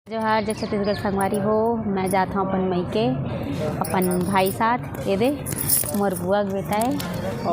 जोहार जब छत्तीसगढ़ संगवारी हो मैं जाता हूँ अपन मई के अपन भाई साथ ये दे मोर बुआ के बेटा है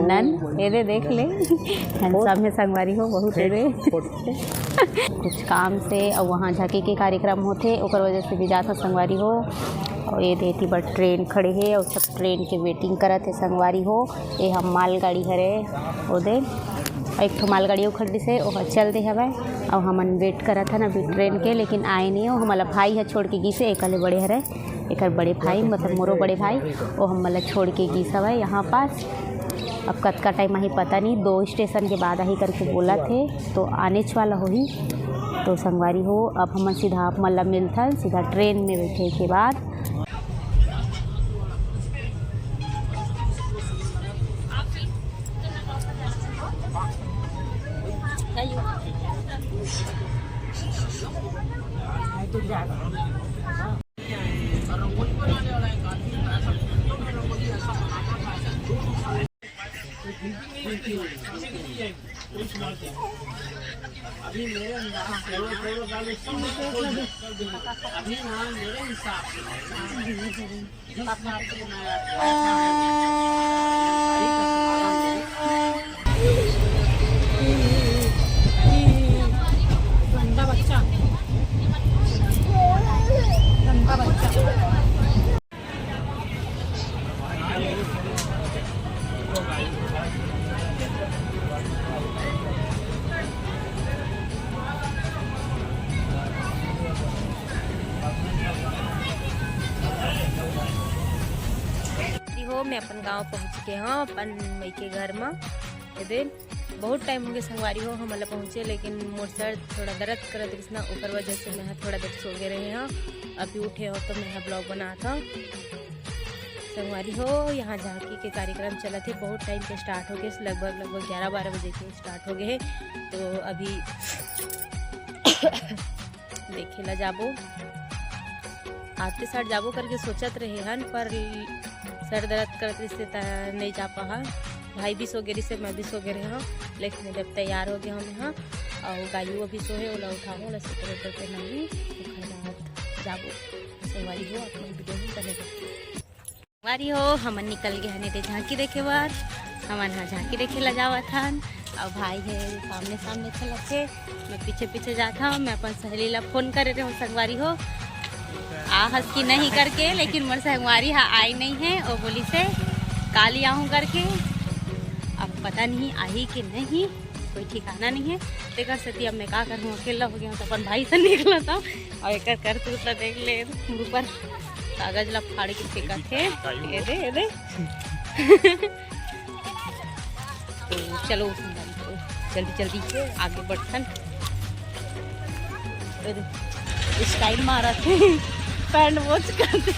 नन ये दे देख ले सब में संगवारी हो बहुत ये दे कुछ काम से और वहाँ झांकी के कार्यक्रम होते ओकर वजह से भी जाता संगवारी हो। और ये देती बट ट्रेन खड़े है और सब ट्रेन के वेटिंग करत है संगवारी हो। ये हम मालगाड़ी हरे ओ दे एक ठो मालगाड़ी खड़ी से वह चल दे हवे और हमन वेट करत है ना भी ट्रेन के लेकिन आए नहीं हो। हमारा भाई है छोड़ के गीसे एक बड़े हरे एक बड़े भाई मतलब मोरो बड़े भाई वो हम छोड़ के गीस हवे यहाँ पास। अब कद का टाइम ही पता नहीं 2 स्टेशन के बाद ही करके बोला थे तो आने वाला हो ही तो संगवारी हो। अब हम सीधा मतलब मिलथन सीधा ट्रेन में बैठे के बाद मैं अपन गांव पहुंच के हाँ अपन मई के घर में दिन बहुत टाइम हो गया संगवारी हो हम पहुँचे लेकिन मोर सर थोड़ा दर्द करत किसना ऊपर वजह से मैं थोड़ा देर सो गए रहे हाँ। अभी उठे हो तो मैं ब्लॉग बना था संगवारी हो। यहाँ झांकी के कार्यक्रम चला थे बहुत टाइम से स्टार्ट हो गए लगभग 11-12 बजे के स्टार्ट हो गए तो अभी देखे ला जाबो आते साथ जाबो करके सोचत रहे हन पर सर दर्द करते से नहीं जा पा। भाई भी सो गए से मैं भी सो गए रहे हाँ लेकिन जब तैयार हो गए हम यहाँ और गायू अभी सो है ओला उठाओ ओला स्वेटर पे नहीं जाबो संगवारी हो अपने वीडियो में करने संगवारी हो। हमन निकल गए हने झांकी देखे बार हमन हाँ झांकी देखे ला जावा था और भाई है सामने सामने चला थे मैं पीछे पीछे जाता हूँ। मैं अपन सहेली ला फोन करे रहे हूँ संगवारी हो हंस की नहीं करके लेकिन मोर संगवारी हाँ आई नहीं है और बोली से काली आऊँ करके अब पता नहीं आई कि नहीं कोई ठिकाना नहीं है देखा सती अब मैं क्या करूँ अकेला हो गया तो अपन भाई से निकला था और एक कर तू तो देख ले ऊपर कागज ला फाड़ के फेंका थे ये दे तो चलो जल्दी जल्दी आगे बढ़तन स्टाइल मारा थे पैंट वॉच करते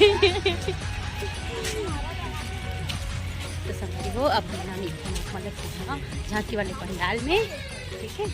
तो संगवारी हो अब मतलब झांकी वाले पंडाल में ठीक है।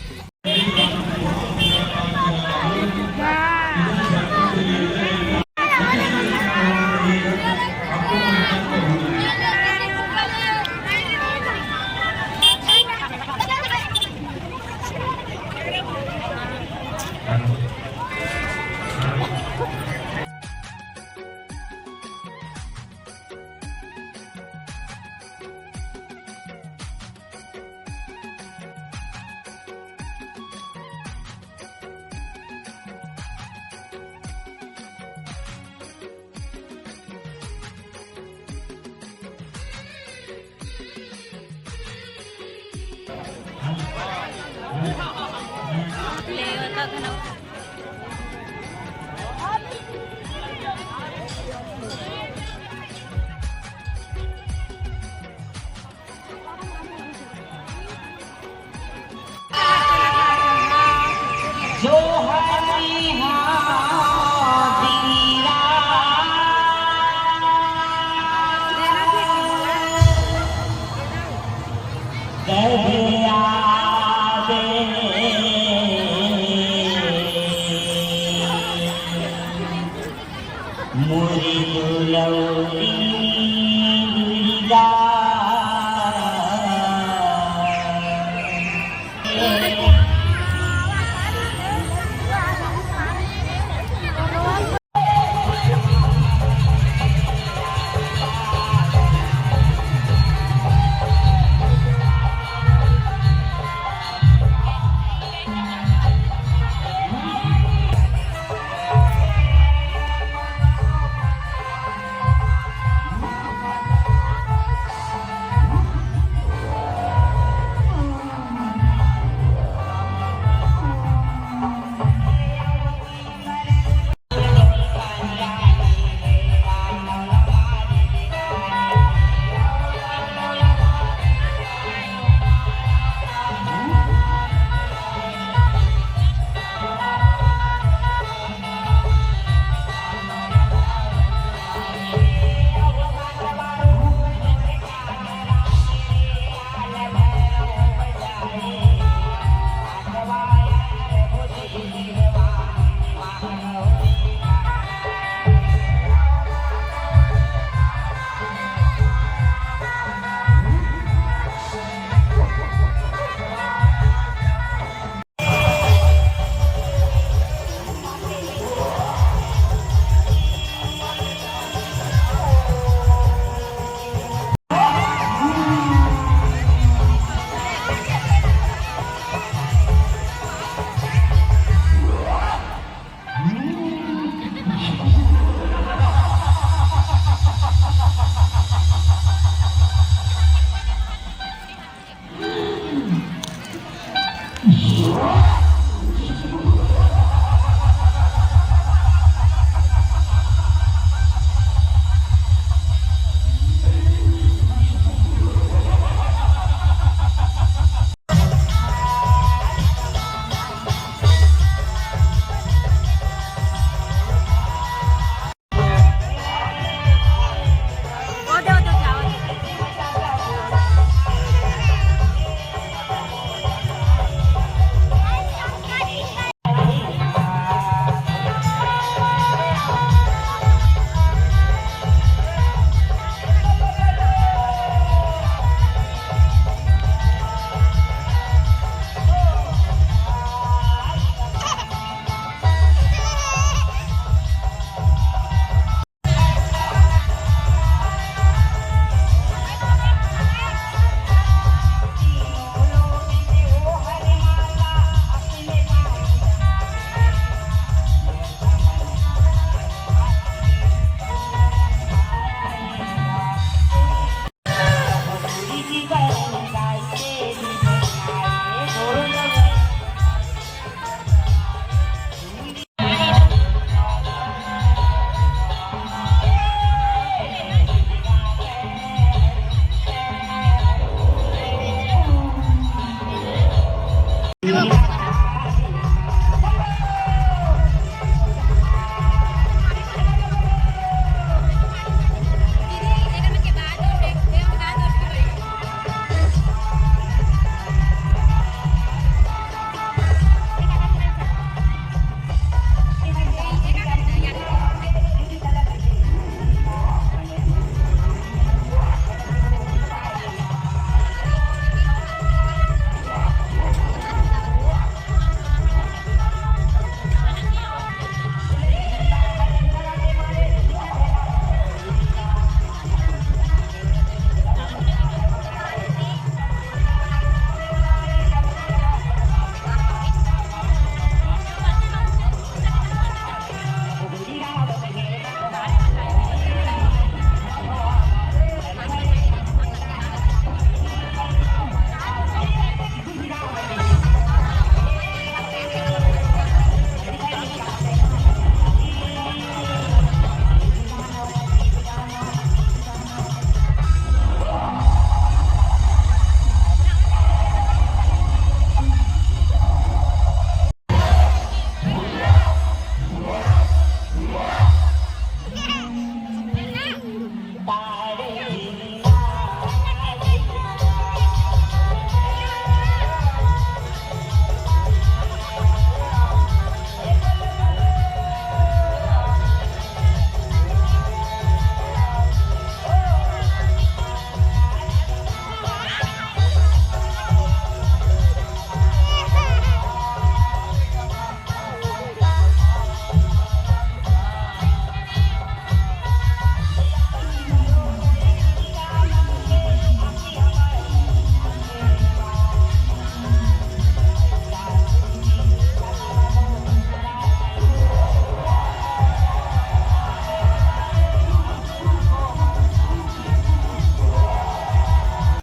मोरी दुलौरी